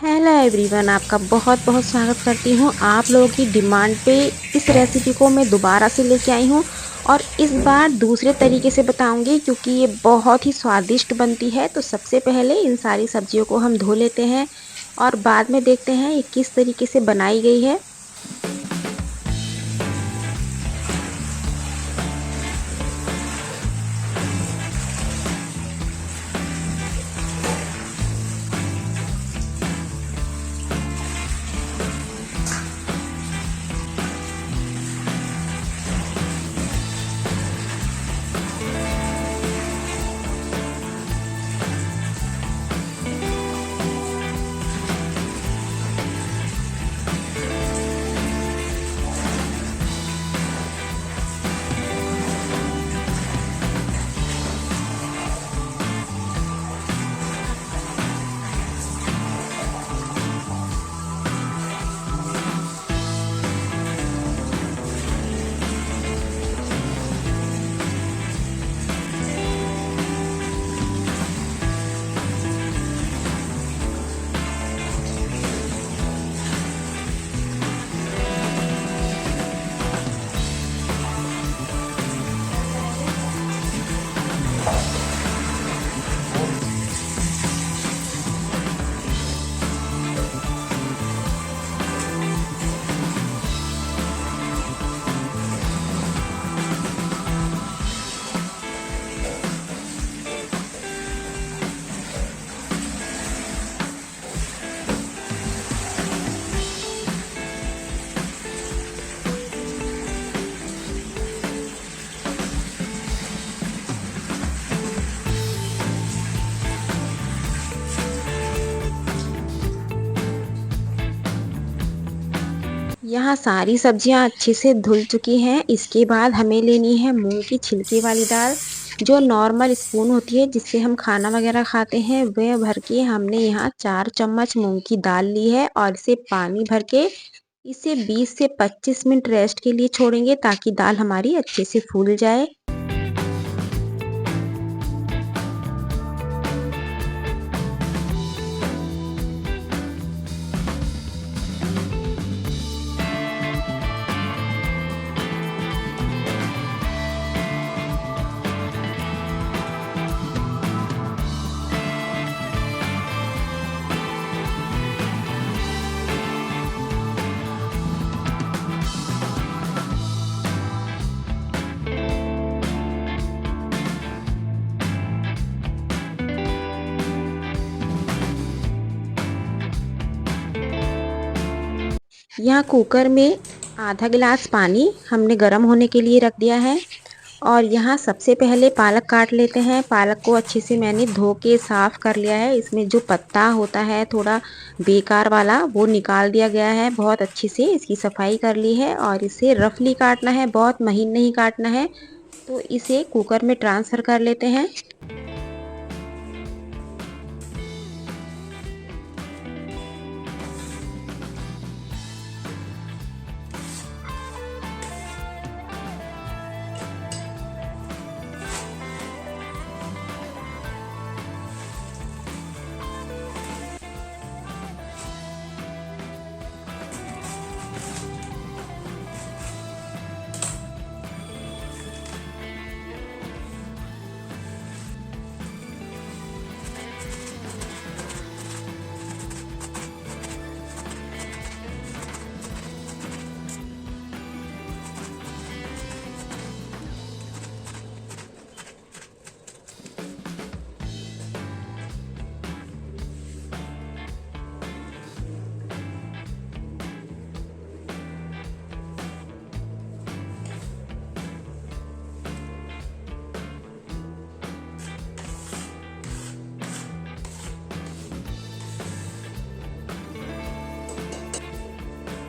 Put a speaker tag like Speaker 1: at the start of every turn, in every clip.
Speaker 1: Hello everyone, आपका बहुत बहुत स्वागत करती हूँ। आप लोगों की डिमांड पे इस रेसिपी को मैं दोबारा से लेके आई हूँ और इस बार दूसरे तरीके से बताऊंगी क्योंकि ये बहुत ही स्वादिष्ट बनती है। तो सबसे पहले इन सारी सब्जियों को हम धो लेते हैं और बाद में देखते हैं ये किस तरीके से बनाई गई है। यहाँ सारी सब्जियाँ अच्छे से धुल चुकी हैं। इसके बाद हमें लेनी है मूंग की छिलके वाली दाल। जो नॉर्मल स्पून होती है जिससे हम खाना वगैरह खाते हैं वह भर के हमने यहाँ 4 चम्मच मूंग की दाल ली है और इसे पानी भर के इसे 20 से 25 मिनट रेस्ट के लिए छोड़ेंगे ताकि दाल हमारी अच्छे से फूल जाए। यहाँ कुकर में आधा गिलास पानी हमने गर्म होने के लिए रख दिया है और यहाँ सबसे पहले पालक काट लेते हैं। पालक को अच्छे से मैंने धो के साफ़ कर लिया है। इसमें जो पत्ता होता है थोड़ा बेकार वाला वो निकाल दिया गया है। बहुत अच्छे से इसकी सफाई कर ली है और इसे रफली काटना है, बहुत महीन नहीं काटना है। तो इसे कुकर में ट्रांसफ़र कर लेते हैं।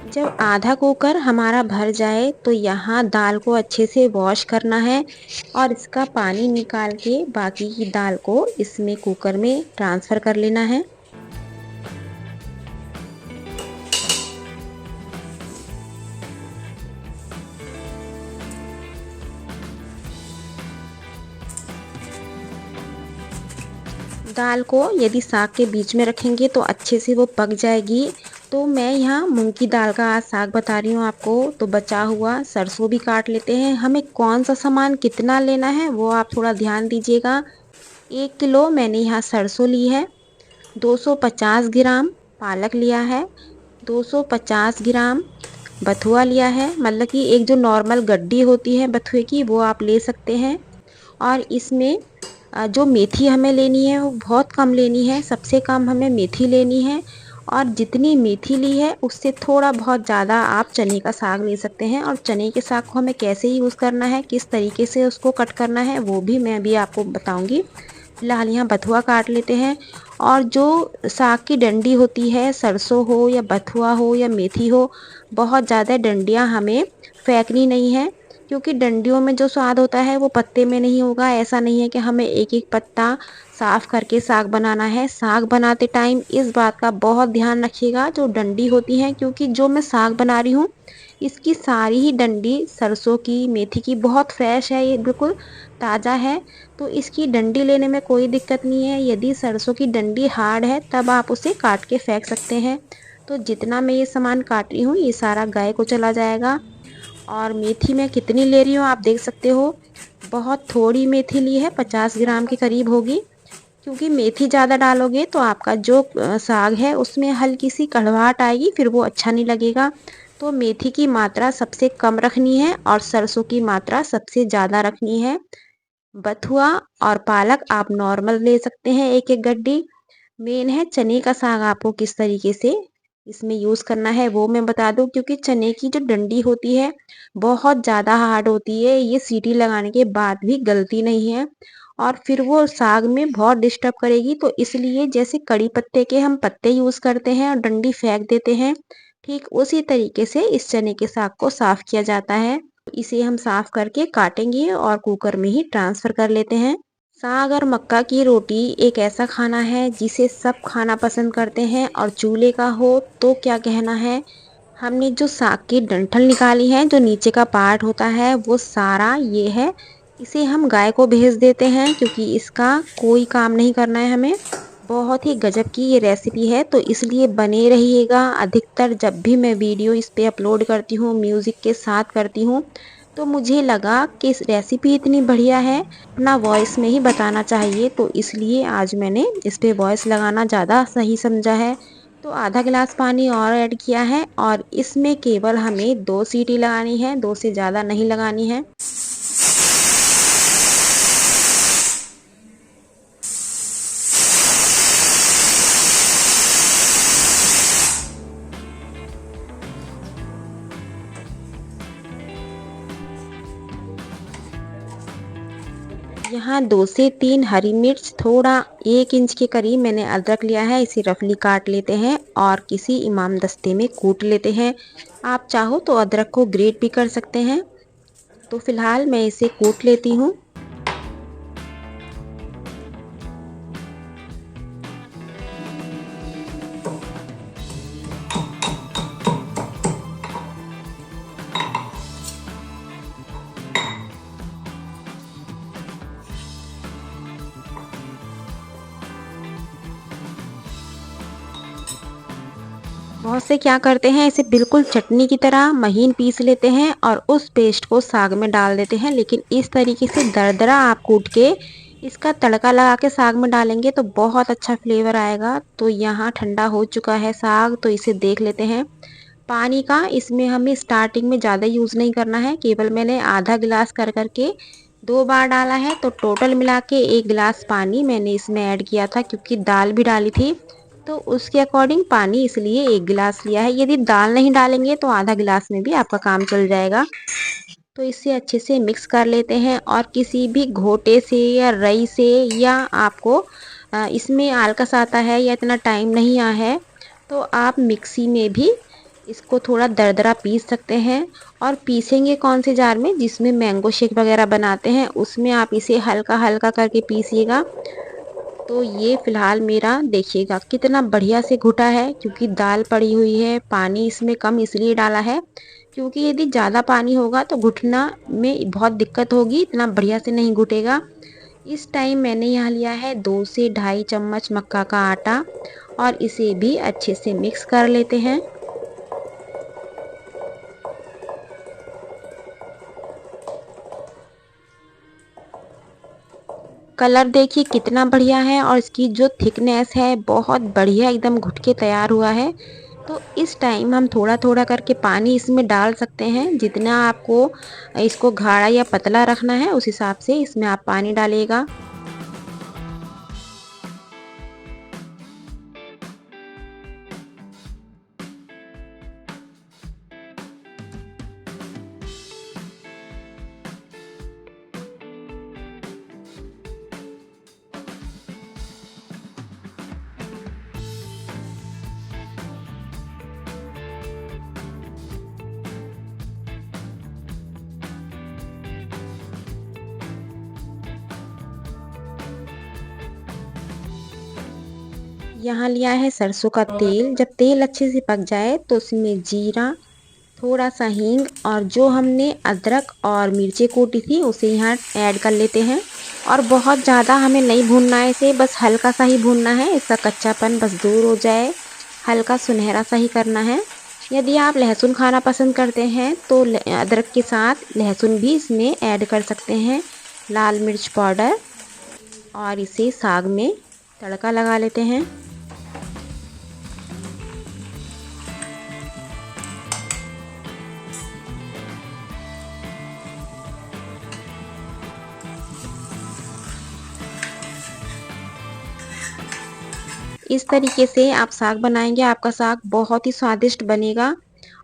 Speaker 1: जब आधा कुकर हमारा भर जाए तो यहाँ दाल को अच्छे से वॉश करना है और इसका पानी निकाल के बाकी की दाल को इसमें कुकर में ट्रांसफ़र कर लेना है। दाल को यदि साग के बीच में रखेंगे तो अच्छे से वो पक जाएगी। तो मैं यहाँ मूंग की दाल का आज साग बता रही हूँ आपको। तो बचा हुआ सरसों भी काट लेते हैं। हमें कौन सा सामान कितना लेना है वो आप थोड़ा ध्यान दीजिएगा। 1 किलो मैंने यहाँ सरसों ली है। 250 ग्राम पालक लिया है। 250 ग्राम बथुआ लिया है, मतलब कि एक जो नॉर्मल गड्डी होती है बथुए की वो आप ले सकते हैं। और इसमें जो मेथी हमें लेनी है वो बहुत कम लेनी है, सबसे कम हमें मेथी लेनी है। और जितनी मेथी ली है उससे थोड़ा बहुत ज़्यादा आप चने का साग ले सकते हैं। और चने के साग को हमें कैसे यूज़ करना है, किस तरीके से उसको कट करना है वो भी मैं अभी आपको बताऊंगी। फिलहाल यहाँ बथुआ काट लेते हैं। और जो साग की डंडी होती है, सरसों हो या बथुआ हो या मेथी हो, बहुत ज़्यादा डंडियाँ हमें फेंकनी नहीं है, क्योंकि डंडियों में जो स्वाद होता है वो पत्ते में नहीं होगा। ऐसा नहीं है कि हमें एक एक पत्ता साफ करके साग बनाना है। साग बनाते टाइम इस बात का बहुत ध्यान रखिएगा, जो डंडी होती है, क्योंकि जो मैं साग बना रही हूँ इसकी सारी ही डंडी सरसों की मेथी की बहुत फ्रेश है, ये बिल्कुल ताज़ा है। तो इसकी डंडी लेने में कोई दिक्कत नहीं है। यदि सरसों की डंडी हार्ड है तब आप उसे काट के फेंक सकते हैं। तो जितना मैं ये सामान काट रही हूँ ये सारा गाय को चला जाएगा। और मेथी मैं कितनी ले रही हूँ आप देख सकते हो। बहुत थोड़ी मेथी ली है, 50 ग्राम के करीब होगी। क्योंकि मेथी ज़्यादा डालोगे तो आपका जो साग है उसमें हल्की सी कड़वाहट आएगी, फिर वो अच्छा नहीं लगेगा। तो मेथी की मात्रा सबसे कम रखनी है और सरसों की मात्रा सबसे ज़्यादा रखनी है। बथुआ और पालक आप नॉर्मल ले सकते हैं, एक एक गड्डी। मेन है चने का साग आपको किस तरीके से इसमें यूज़ करना है वो मैं बता दूं, क्योंकि चने की जो डंडी होती है बहुत ज़्यादा हार्ड होती है, ये सीटी लगाने के बाद भी गलती नहीं है। और फिर वो साग में बहुत डिस्टर्ब करेगी। तो इसलिए जैसे कड़ी पत्ते के हम पत्ते यूज़ करते हैं और डंडी फेंक देते हैं, ठीक उसी तरीके से इस चने के साग को साफ़ किया जाता है। इसे हम साफ़ करके काटेंगे और कुकर में ही ट्रांसफ़र कर लेते हैं। साग और मक्का की रोटी एक ऐसा खाना है जिसे सब खाना पसंद करते हैं, और चूल्हे का हो तो क्या कहना है। हमने जो साग की डंठल निकाली है, जो नीचे का पार्ट होता है वो सारा ये है। इसे हम गाय को भेज देते हैं क्योंकि इसका कोई काम नहीं करना है हमें। बहुत ही गजब की ये रेसिपी है, तो इसलिए बने रहिएगा। अधिकतर जब भी मैं वीडियो इस पे अपलोड करती हूँ म्यूज़िक के साथ करती हूँ, तो मुझे लगा कि इस रेसिपी इतनी बढ़िया है अपना वॉइस में ही बताना चाहिए, तो इसलिए आज मैंने इस पे वॉइस लगाना ज़्यादा सही समझा है। तो आधा गिलास पानी और ऐड किया है और इसमें केवल हमें 2 सीटी लगानी है, 2 से ज़्यादा नहीं लगानी है। यहाँ 2 से 3 हरी मिर्च, थोड़ा 1 इंच के करीब मैंने अदरक लिया है, इसे रफली काट लेते हैं और किसी इमाम दस्ते में कूट लेते हैं। आप चाहो तो अदरक को ग्रेट भी कर सकते हैं। तो फिलहाल मैं इसे कूट लेती हूँ। बहुत से क्या करते हैं, इसे बिल्कुल चटनी की तरह महीन पीस लेते हैं और उस पेस्ट को साग में डाल देते हैं, लेकिन इस तरीके से दरदरा आप कूट के इसका तड़का लगा के साग में डालेंगे तो बहुत अच्छा फ्लेवर आएगा। तो यहाँ ठंडा हो चुका है साग, तो इसे देख लेते हैं। पानी का इसमें हमें स्टार्टिंग में ज़्यादा यूज़ नहीं करना है, केवल मैंने आधा गिलास कर करके 2 बार डाला है। तो टोटल मिला के 1 गिलास पानी मैंने इसमें ऐड किया था, क्योंकि दाल भी डाली थी तो उसके अकॉर्डिंग पानी इसलिए 1 गिलास लिया है। यदि दाल नहीं डालेंगे तो आधा गिलास में भी आपका काम चल जाएगा। तो इसे अच्छे से मिक्स कर लेते हैं और किसी भी घोटे से या रई से, या आपको इसमें आलकस आता है या इतना टाइम नहीं आया है तो आप मिक्सी में भी इसको थोड़ा दरदरा पीस सकते हैं। और पीसेंगे कौन से जार में, जिसमें मैंगो शेक वगैरह बनाते हैं उसमें आप इसे हल्का हल्का करके पीसिएगा। तो ये फ़िलहाल मेरा देखिएगा कितना बढ़िया से घुटा है, क्योंकि दाल पड़ी हुई है। पानी इसमें कम इसलिए डाला है क्योंकि यदि ज़्यादा पानी होगा तो घुटना में बहुत दिक्कत होगी, इतना बढ़िया से नहीं घुटेगा। इस टाइम मैंने यहाँ लिया है 2 से ढाई चम्मच मक्का का आटा और इसे भी अच्छे से मिक्स कर लेते हैं। कलर देखिए कितना बढ़िया है और इसकी जो थिकनेस है बहुत बढ़िया एकदम घुट के तैयार हुआ है। तो इस टाइम हम थोड़ा थोड़ा करके पानी इसमें डाल सकते हैं। जितना आपको इसको गाढ़ा या पतला रखना है उस हिसाब से इसमें आप पानी डालिएगा। यहाँ लिया है सरसों का तेल। जब तेल अच्छे से पक जाए तो उसमें जीरा, थोड़ा सा हींग और जो हमने अदरक और मिर्ची कूटी थी उसे यहाँ ऐड कर लेते हैं। और बहुत ज़्यादा हमें नहीं भूनना है इसे, बस हल्का सा ही भूनना है। इसका कच्चापन बस दूर हो जाए, हल्का सुनहरा सा ही करना है। यदि आप लहसुन खाना पसंद करते हैं तो अदरक के साथ लहसुन भी इसमें ऐड कर सकते हैं, लाल मिर्च पाउडर। और इसे साग में तड़का लगा लेते हैं। इस तरीके से आप साग बनाएंगे, आपका साग बहुत ही स्वादिष्ट बनेगा।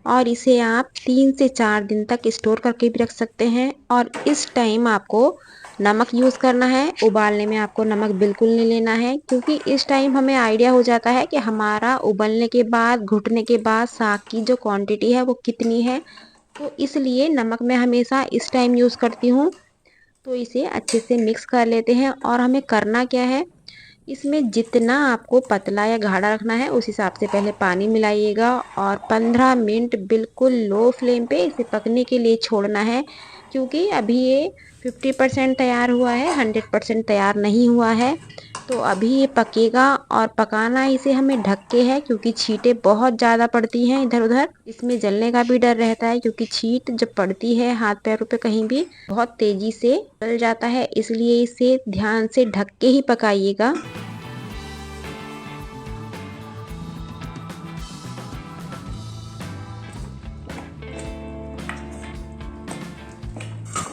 Speaker 1: और इसे आप 3 से 4 दिन तक स्टोर करके भी रख सकते हैं। और इस टाइम आपको नमक यूज़ करना है। उबालने में आपको नमक बिल्कुल नहीं लेना है, क्योंकि इस टाइम हमें आइडिया हो जाता है कि हमारा उबलने के बाद, घुटने के बाद साग की जो क्वांटिटी है वो कितनी है। तो इसलिए नमक मैं हमेशा इस टाइम यूज़ करती हूँ। तो इसे अच्छे से मिक्स कर लेते हैं। और हमें करना क्या है, इसमें जितना आपको पतला या गाढ़ा रखना है उस हिसाब से पहले पानी मिलाइएगा और 15 मिनट बिल्कुल लो फ्लेम पे इसे पकने के लिए छोड़ना है। क्योंकि अभी ये 50% तैयार हुआ है, 100% तैयार नहीं हुआ है। तो अभी ये पकेगा और पकाना इसे हमें ढक के है, क्योंकि छींटे बहुत ज़्यादा पड़ती हैं इधर उधर। इसमें जलने का भी डर रहता है, क्योंकि छींट जब पड़ती है हाथ पैरों पे कहीं भी बहुत तेज़ी से जल जाता है। इसलिए इसे ध्यान से ढक के ही पकाइएगा।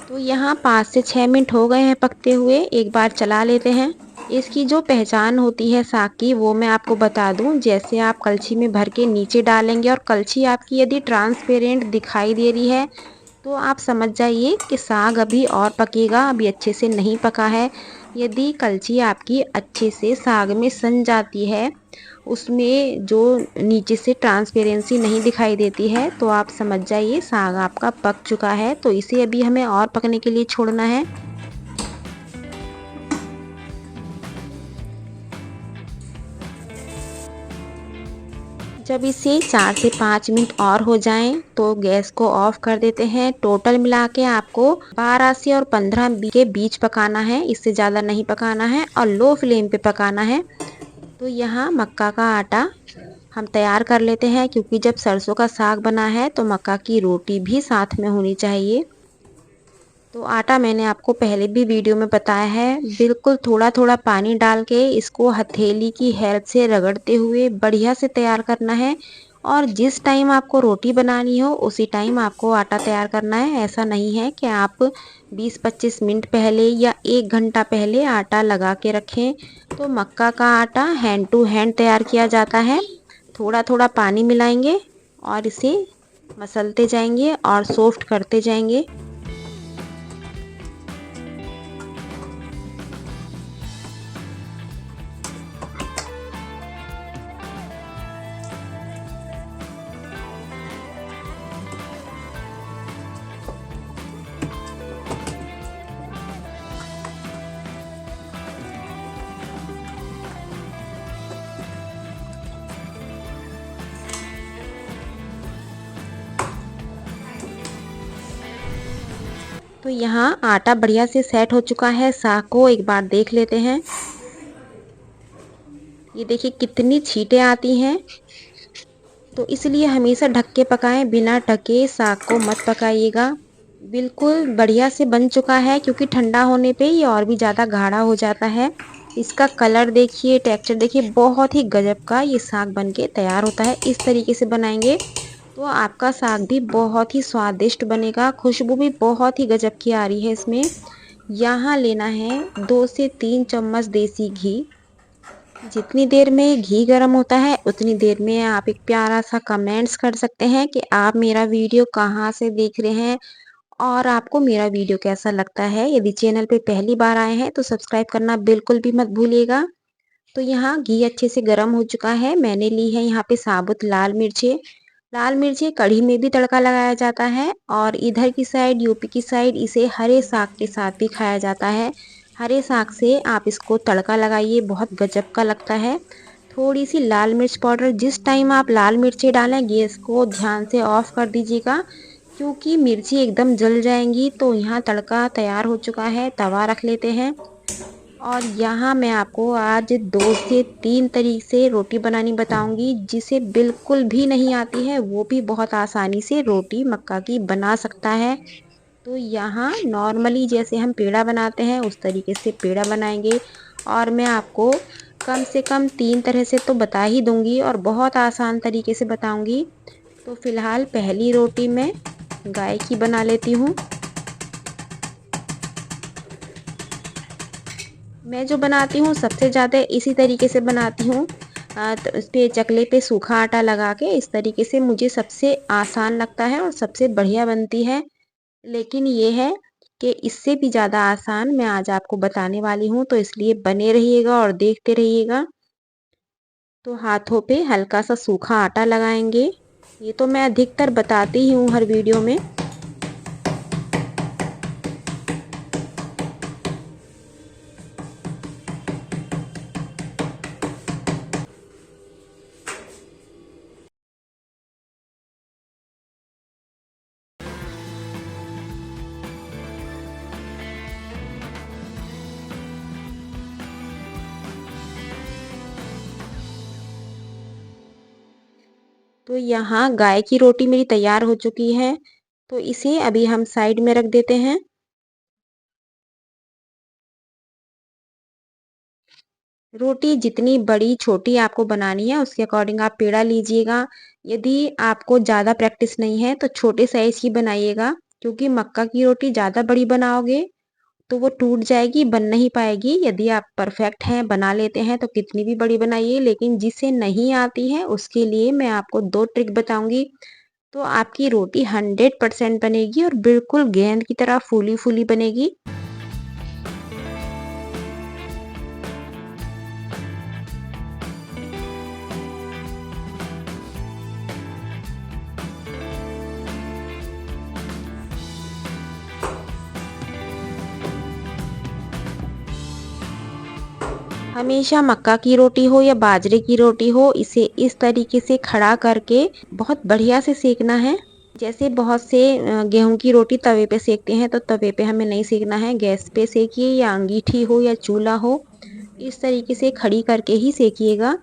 Speaker 1: तो यहाँ 5 से 6 मिनट हो गए हैं पकते हुए। एक बार चला लेते हैं। इसकी जो पहचान होती है साग की वो मैं आपको बता दूं। जैसे आप कलछी में भर के नीचे डालेंगे और कलछी आपकी यदि ट्रांसपेरेंट दिखाई दे रही है तो आप समझ जाइए कि साग अभी और पकेगा, अभी अच्छे से नहीं पका है। यदि कलछी आपकी अच्छे से साग में सन जाती है, उसमें जो नीचे से ट्रांसपेरेंसी नहीं दिखाई देती है, तो आप समझ जाइए साग आपका पक चुका है। तो इसे अभी हमें और पकने के लिए छोड़ना है। जब इसे 4 से 5 मिनट और हो जाएं तो गैस को ऑफ कर देते हैं। टोटल मिला के आपको 12 से और 15 के बीच पकाना है, इससे ज़्यादा नहीं पकाना है और लो फ्लेम पे पकाना है। तो यहाँ मक्का का आटा हम तैयार कर लेते हैं, क्योंकि जब सरसों का साग बना है तो मक्का की रोटी भी साथ में होनी चाहिए। तो आटा मैंने आपको पहले भी वीडियो में बताया है। बिल्कुल थोड़ा थोड़ा पानी डाल के इसको हथेली की हेल्प से रगड़ते हुए बढ़िया से तैयार करना है। और जिस टाइम आपको रोटी बनानी हो उसी टाइम आपको आटा तैयार करना है। ऐसा नहीं है कि आप 20-25 मिनट पहले या 1 घंटा पहले आटा लगा के रखें। तो मक्का का आटा हैंड टू हैंड तैयार किया जाता है। थोड़ा थोड़ा पानी मिलाएंगे और इसे मसलते जाएंगे और सॉफ्ट करते जाएंगे। तो यहाँ आटा बढ़िया से सेट हो चुका है। साग को एक बार देख लेते हैं। ये देखिए कितनी छींटें आती हैं। तो इसलिए हमेशा ढक के पकाएं, बिना ढके साग को मत पकाइएगा। बिल्कुल बढ़िया से बन चुका है, क्योंकि ठंडा होने पे ये और भी ज़्यादा गाढ़ा हो जाता है। इसका कलर देखिए, टेक्सचर देखिए, बहुत ही गजब का ये साग बन के तैयार होता है। इस तरीके से बनाएंगे तो आपका साग भी बहुत ही स्वादिष्ट बनेगा। खुशबू भी बहुत ही गजब की आ रही है इसमें। यहाँ लेना है 2 से 3 चम्मच देसी घी। जितनी देर में घी गर्म होता है उतनी देर में आप एक प्यारा सा कमेंट्स कर सकते हैं कि आप मेरा वीडियो कहाँ से देख रहे हैं और आपको मेरा वीडियो कैसा लगता है। यदि चैनल पे पहली बार आए हैं तो सब्सक्राइब करना बिल्कुल भी मत भूलिएगा। तो यहाँ घी अच्छे से गर्म हो चुका है। मैंने ली है यहाँ पे साबुत लाल मिर्चें। लाल मिर्चें कढ़ी में भी तड़का लगाया जाता है और इधर की साइड यूपी की साइड इसे हरे साग के साथ भी खाया जाता है। हरे साग से आप इसको तड़का लगाइए, बहुत गजब का लगता है। थोड़ी सी लाल मिर्च पाउडर, जिस टाइम आप लाल मिर्ची डालें गैस को ध्यान से ऑफ कर दीजिएगा, क्योंकि मिर्ची एकदम जल जाएंगी। तो यहाँ तड़का तैयार हो चुका है, तवा रख लेते हैं। और यहाँ मैं आपको आज 2 से 3 तरीके से रोटी बनानी बताऊंगी। जिसे बिल्कुल भी नहीं आती है वो भी बहुत आसानी से रोटी मक्का की बना सकता है। तो यहाँ नॉर्मली जैसे हम पेड़ा बनाते हैं उस तरीके से पेड़ा बनाएंगे। और मैं आपको कम से कम 3 तरह से तो बता ही दूंगी और बहुत आसान तरीके से बताऊंगी। तो फिलहाल पहली रोटी मैं गाय की बना लेती हूँ। मैं जो बनाती हूँ सबसे ज़्यादा इसी तरीके से बनाती हूँ। तो इस पे चकले पे सूखा आटा लगा के इस तरीके से मुझे सबसे आसान लगता है और सबसे बढ़िया बनती है। लेकिन ये है कि इससे भी ज़्यादा आसान मैं आज आपको बताने वाली हूँ, तो इसलिए बने रहिएगा और देखते रहिएगा। तो हाथों पे हल्का सा सूखा आटा लगाएंगे। ये तो मैं अधिकतर बताती ही हूँ हर वीडियो में। तो यहाँ गाय की रोटी मेरी तैयार हो चुकी है। तो इसे अभी हम साइड में रख देते हैं। रोटी जितनी बड़ी छोटी आपको बनानी है उसके अकॉर्डिंग आप पेड़ा लीजिएगा। यदि आपको ज़्यादा प्रैक्टिस नहीं है तो छोटे साइज़ की बनाइएगा, क्योंकि मक्का की रोटी ज़्यादा बड़ी बनाओगे तो वो टूट जाएगी, बन नहीं पाएगी। यदि आप परफेक्ट हैं, बना लेते हैं, तो कितनी भी बड़ी बनाइए। लेकिन जिसे नहीं आती है उसके लिए मैं आपको 2 ट्रिक बताऊंगी। तो आपकी रोटी 100% बनेगी और बिल्कुल गेंद की तरह फूली फूली बनेगी। हमेशा मक्का की रोटी हो या बाजरे की रोटी हो, इसे इस तरीके से खड़ा करके बहुत बढ़िया से सेकना है। जैसे बहुत से गेहूं की रोटी तवे पे सेकते हैं, तो तवे पे हमें नहीं सेकना है, गैस पे सेकिए या अंगीठी हो या चूल्हा हो, इस तरीके से खड़ी करके ही सेकिएगा।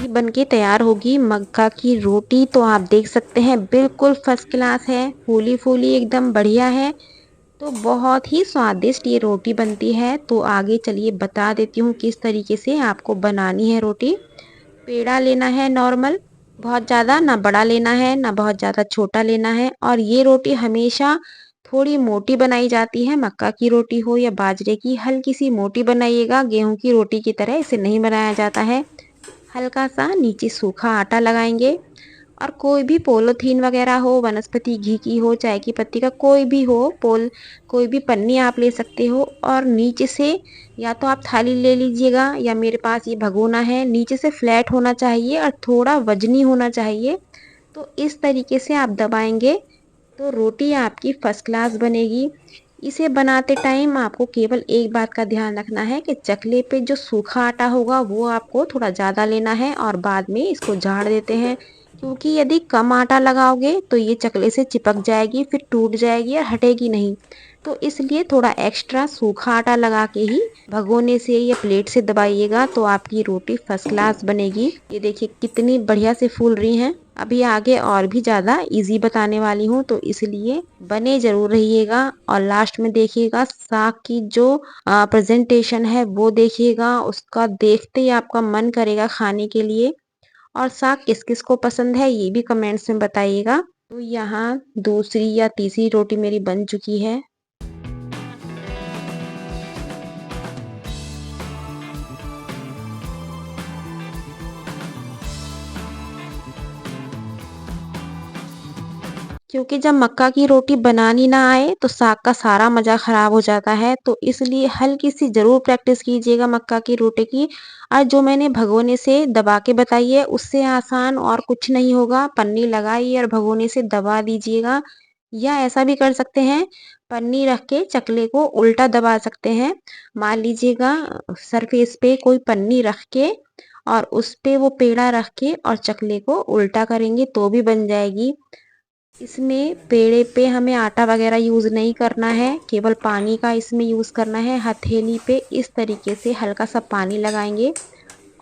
Speaker 1: ये बनके तैयार होगी मक्का की रोटी। तो आप देख सकते हैं बिल्कुल फर्स्ट क्लास है, फूली फूली एकदम बढ़िया है। तो बहुत ही स्वादिष्ट ये रोटी बनती है। तो आगे चलिए बता देती हूँ किस तरीके से आपको बनानी है रोटी। पेड़ा लेना है नॉर्मल, बहुत ज़्यादा ना बड़ा लेना है ना बहुत ज़्यादा छोटा लेना है। और ये रोटी हमेशा थोड़ी मोटी बनाई जाती है, मक्का की रोटी हो या बाजरे की, हल्की सी मोटी बनाइएगा। गेहूं की रोटी की तरह इसे नहीं बनाया जाता है। हल्का सा नीचे सूखा आटा लगाएंगे और कोई भी पॉलीथीन वगैरह हो, वनस्पति घी की हो, चाय की पत्ती का कोई भी हो, कोई भी पन्नी आप ले सकते हो। और नीचे से या तो आप थाली ले लीजिएगा या मेरे पास ये भगोना है, नीचे से फ्लैट होना चाहिए और थोड़ा वजनी होना चाहिए। तो इस तरीके से आप दबाएंगे तो रोटी आपकी फर्स्ट क्लास बनेगी। इसे बनाते टाइम आपको केवल एक बात का ध्यान रखना है कि चकले पे जो सूखा आटा होगा वो आपको थोड़ा ज़्यादा लेना है और बाद में इसको झाड़ देते हैं, क्योंकि यदि कम आटा लगाओगे तो ये चकले से चिपक जाएगी, फिर टूट जाएगी और हटेगी नहीं। तो इसलिए थोड़ा एक्स्ट्रा सूखा आटा लगा के ही भगोने से या प्लेट से दबाइएगा तो आपकी रोटी फर्स्ट क्लास बनेगी। ये देखिए कितनी बढ़िया से फूल रही हैं। अभी आगे और भी ज़्यादा इजी बताने वाली हूँ, तो इसलिए बने ज़रूर रहिएगा और लास्ट में देखिएगा साग की जो प्रेजेंटेशन है वो देखिएगा, उसका देखते ही आपका मन करेगा खाने के लिए। और साग किस किस को पसंद है ये भी कमेंट्स में बताइएगा। तो यहाँ दूसरी या तीसरी रोटी मेरी बन चुकी है। क्योंकि जब मक्का की रोटी बनानी ना आए तो साग का सारा मज़ा ख़राब हो जाता है, तो इसलिए हल्की सी ज़रूर प्रैक्टिस कीजिएगा मक्का की रोटी की। और जो मैंने भगोने से दबा के बताई है उससे आसान और कुछ नहीं होगा। पन्नी लगाइए और भगोने से दबा दीजिएगा, या ऐसा भी कर सकते हैं, पन्नी रख के चकले को उल्टा दबा सकते हैं। मान लीजिएगा सरफेस पे कोई पन्नी रख के और उस पे वो पेड़ा रख के और चकले को उल्टा करेंगे तो भी बन जाएगी। इसमें पेड़े पे हमें आटा वगैरह यूज़ नहीं करना है, केवल पानी का इसमें यूज़ करना है। हथेली पे इस तरीके से हल्का सा पानी लगाएंगे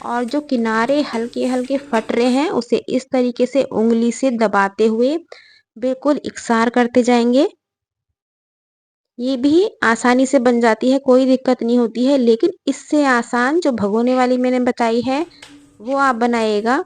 Speaker 1: और जो किनारे हल्के हल्के फट रहे हैं उसे इस तरीके से उंगली से दबाते हुए बिल्कुल इकसार करते जाएंगे। ये भी आसानी से बन जाती है, कोई दिक्कत नहीं होती है, लेकिन इससे आसान जो भगोने वाली मैंने बताई है वो आप बनाइएगा।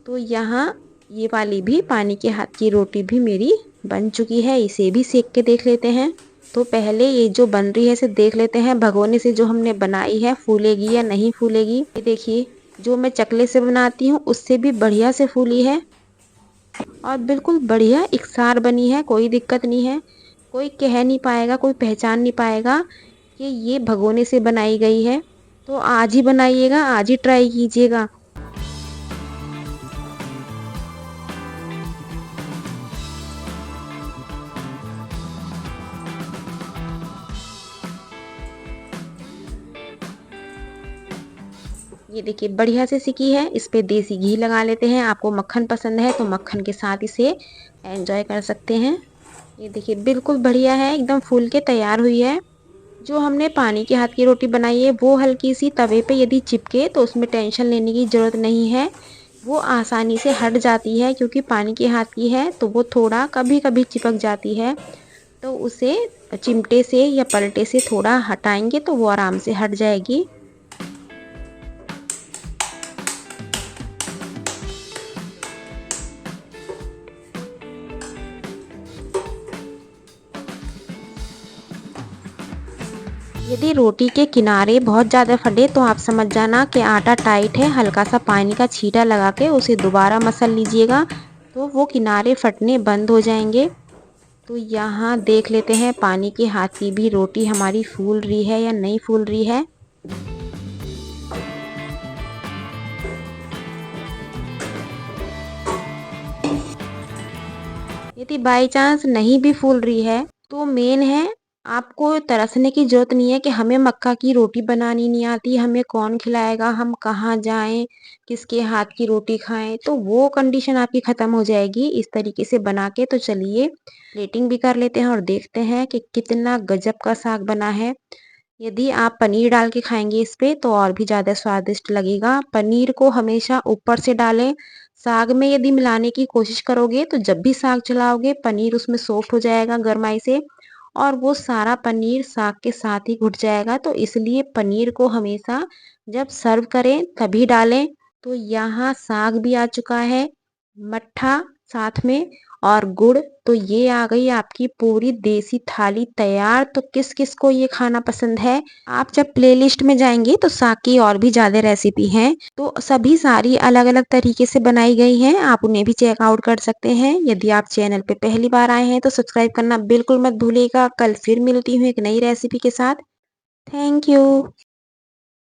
Speaker 1: तो यहाँ ये वाली भी पानी के हाथ की रोटी भी मेरी बन चुकी है, इसे भी सेक के देख लेते हैं। तो पहले ये जो बन रही है इसे देख लेते हैं भगोने से जो हमने बनाई है फूलेगी या नहीं फूलेगी। ये देखिए जो मैं चकले से बनाती हूँ उससे भी बढ़िया से फूली है और बिल्कुल बढ़िया इकसार बनी है, कोई दिक्कत नहीं है। कोई कह नहीं पाएगा, कोई पहचान नहीं पाएगा कि ये भगोने से बनाई गई है। तो आज ही बनाइएगा, आज ही ट्राई कीजिएगा। ये देखिए बढ़िया से सिकी है। इस पे देसी घी लगा लेते हैं, आपको मक्खन पसंद है तो मक्खन के साथ इसे एंजॉय कर सकते हैं। ये देखिए बिल्कुल बढ़िया है, एकदम फूल के तैयार हुई है। जो हमने पानी के हाथ की रोटी बनाई है वो हल्की सी तवे पे यदि चिपके तो उसमें टेंशन लेने की ज़रूरत नहीं है, वो आसानी से हट जाती है, क्योंकि पानी के हाथ की है तो वो थोड़ा कभी कभी चिपक जाती है। तो उसे चिमटे से या पलटे से थोड़ा हटाएंगे तो वो आराम से हट जाएगी। यदि रोटी के किनारे बहुत ज़्यादा फटे तो आप समझ जाना कि आटा टाइट है, हल्का सा पानी का छींटा लगा के उसे दोबारा मसल लीजिएगा तो वो किनारे फटने बंद हो जाएंगे। तो यहाँ देख लेते हैं पानी के हाथ की भी रोटी हमारी फूल रही है या नहीं फूल रही है। यदि बाई चांस नहीं भी फूल रही है तो मेन है, आपको तरसने की ज़रूरत नहीं है कि हमें मक्का की रोटी बनानी नहीं आती, हमें कौन खिलाएगा, हम कहाँ जाएँ, किसके हाथ की रोटी खाएँ, तो वो कंडीशन आपकी ख़त्म हो जाएगी इस तरीके से बना के। तो चलिए प्लेटिंग भी कर लेते हैं और देखते हैं कि कितना गजब का साग बना है। यदि आप पनीर डाल के खाएंगे इस पे तो और भी ज़्यादा स्वादिष्ट लगेगा। पनीर को हमेशा ऊपर से डालें। साग में यदि मिलाने की कोशिश करोगे तो जब भी साग चलाओगे पनीर उसमें सॉफ्ट हो जाएगा गरमाई से और वो सारा पनीर साग के साथ ही घुट जाएगा। तो इसलिए पनीर को हमेशा जब सर्व करें तभी डालें। तो यहाँ साग भी आ चुका है, मट्ठा साथ में और गुड़। तो ये आ गई आपकी पूरी देसी थाली तैयार। तो किस किस को ये खाना पसंद है, आप जब प्लेलिस्ट में जाएंगे तो साग की और भी ज़्यादा रेसिपी हैं, तो सभी सारी अलग अलग तरीके से बनाई गई हैं, आप उन्हें भी चेकआउट कर सकते हैं। यदि आप चैनल पे पहली बार आए हैं तो सब्सक्राइब करना बिल्कुल मत भूलिएगा। कल फिर मिलती हूँ एक नई रेसिपी के साथ। Thank you.